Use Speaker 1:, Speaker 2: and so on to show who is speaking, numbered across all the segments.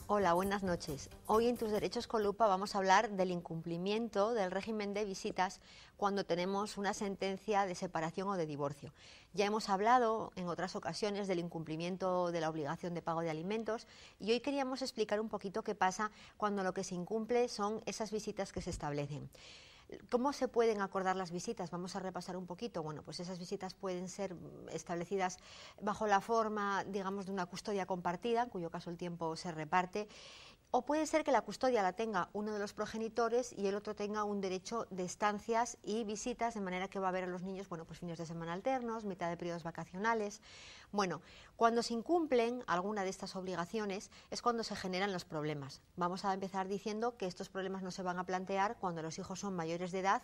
Speaker 1: Hola, buenas noches. Hoy en Tus Derechos con Lupa vamos a hablar del incumplimiento del régimen de visitas cuando tenemos una sentencia de separación o de divorcio. Ya hemos hablado en otras ocasiones del incumplimiento de la obligación de pago de alimentos y hoy queríamos explicar un poquito qué pasa cuando lo que se incumple son esas visitas que se establecen. ¿Cómo se pueden acordar las visitas? Vamos a repasar un poquito. Bueno, pues esas visitas pueden ser establecidas bajo la forma, digamos, de una custodia compartida, en cuyo caso el tiempo se reparte, o puede ser que la custodia la tenga uno de los progenitores y el otro tenga un derecho de estancias y visitas, de manera que va a ver a los niños, bueno, pues fines de semana alternos, mitad de periodos vacacionales. Bueno, cuando se incumplen alguna de estas obligaciones es cuando se generan los problemas. Vamos a empezar diciendo que estos problemas no se van a plantear cuando los hijos son mayores de edad,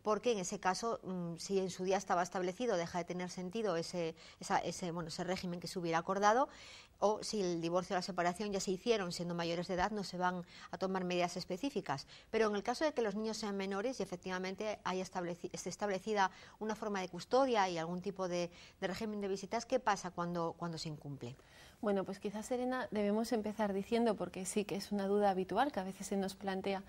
Speaker 1: porque en ese caso, si en su día estaba establecido, deja de tener sentido ese régimen que se hubiera acordado, o si el divorcio o la separación ya se hicieron siendo mayores de edad, no se van a tomar medidas específicas. Pero en el caso de que los niños sean menores y efectivamente esté establecida una forma de custodia y algún tipo de régimen de visitas, ¿qué pasa cuando se incumple?
Speaker 2: Bueno, pues quizás, Serena, debemos empezar diciendo, porque sí que es una duda habitual que a veces se nos plantea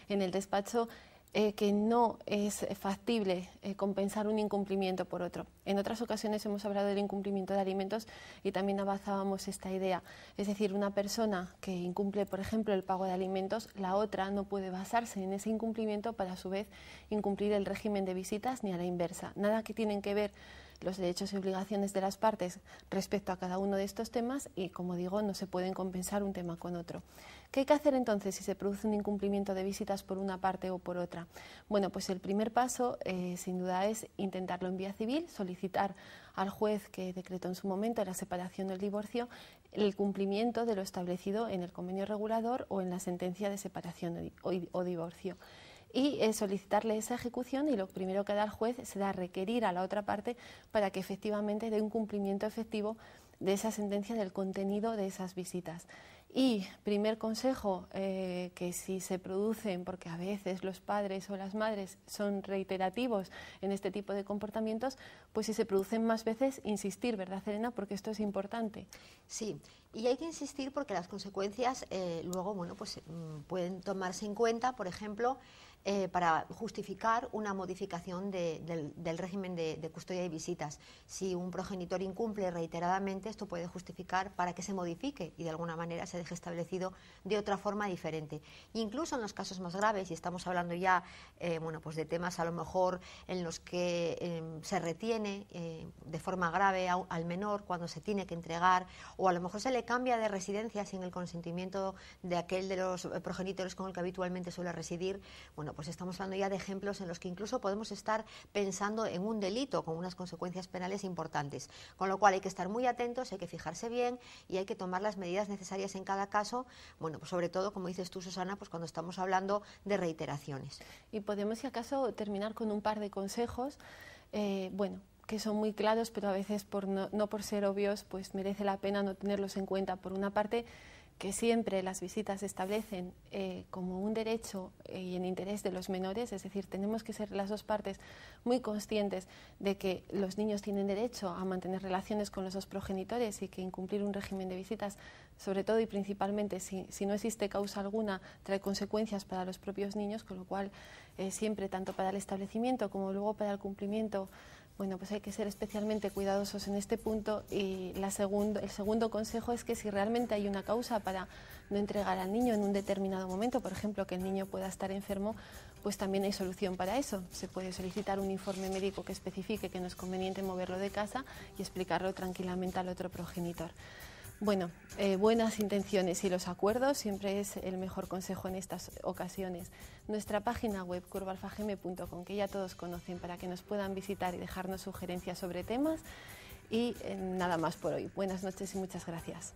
Speaker 2: en el despacho, que no es factible compensar un incumplimiento por otro. En otras ocasiones hemos hablado del incumplimiento de alimentos y también avanzábamos esta idea. Es decir, una persona que incumple, por ejemplo, el pago de alimentos, la otra no puede basarse en ese incumplimiento para, a su vez, incumplir el régimen de visitas, ni a la inversa. Nada que tienen que ver los derechos y obligaciones de las partes respecto a cada uno de estos temas y, como digo, no se pueden compensar un tema con otro. ¿Qué hay que hacer entonces si se produce un incumplimiento de visitas por una parte o por otra? Bueno, pues el primer paso, sin duda, es intentarlo en vía civil, solicitar al juez que decretó en su momento la separación o el divorcio el cumplimiento de lo establecido en el convenio regulador o en la sentencia de separación o divorcio. Y solicitarle esa ejecución, y lo primero que da el juez será requerir a la otra parte para que efectivamente dé un cumplimiento efectivo de esa sentencia, del contenido de esas visitas. Y primer consejo, que si se producen, porque a veces los padres o las madres son reiterativos en este tipo de comportamientos, pues si se producen más veces, insistir, ¿verdad, Serena? Porque esto es importante.
Speaker 1: Sí, y hay que insistir porque las consecuencias luego, bueno, pues pueden tomarse en cuenta, por ejemplo, para justificar una modificación del régimen de custodia y visitas. Si un progenitor incumple reiteradamente, esto puede justificar para que se modifique y de alguna manera se deje establecido de otra forma diferente. Incluso en los casos más graves, y estamos hablando ya bueno, pues de temas a lo mejor en los que se retiene de forma grave al menor cuando se tiene que entregar, o a lo mejor se le cambia de residencia sin el consentimiento de aquel de los progenitores con el que habitualmente suele residir. Bueno, pues estamos hablando ya de ejemplos en los que incluso podemos estar pensando en un delito con unas consecuencias penales importantes, con lo cual hay que estar muy atentos, hay que fijarse bien y hay que tomar las medidas necesarias en cada caso, bueno, pues sobre todo, como dices tú, Susana, pues cuando estamos hablando de reiteraciones.
Speaker 2: Y podemos, si acaso, terminar con un par de consejos, bueno, que son muy claros, pero a veces no por ser obvios, pues merece la pena no tenerlos en cuenta. Por una parte, que siempre las visitas se establecen como un derecho y en interés de los menores, es decir, tenemos que ser las dos partes muy conscientes de que los niños tienen derecho a mantener relaciones con los dos progenitores y que incumplir un régimen de visitas, sobre todo y principalmente si no existe causa alguna, trae consecuencias para los propios niños, con lo cual siempre, tanto para el establecimiento como luego para el cumplimiento, bueno, pues hay que ser especialmente cuidadosos en este punto. Y el segundo consejo es que si realmente hay una causa para no entregar al niño en un determinado momento, por ejemplo, que el niño pueda estar enfermo, pues también hay solución para eso. Se puede solicitar un informe médico que especifique que no es conveniente moverlo de casa y explicarlo tranquilamente al otro progenitor. Bueno, buenas intenciones y los acuerdos siempre es el mejor consejo en estas ocasiones. Nuestra página web curvalfagm.com, que ya todos conocen, para que nos puedan visitar y dejarnos sugerencias sobre temas. Y nada más por hoy. Buenas noches y muchas gracias.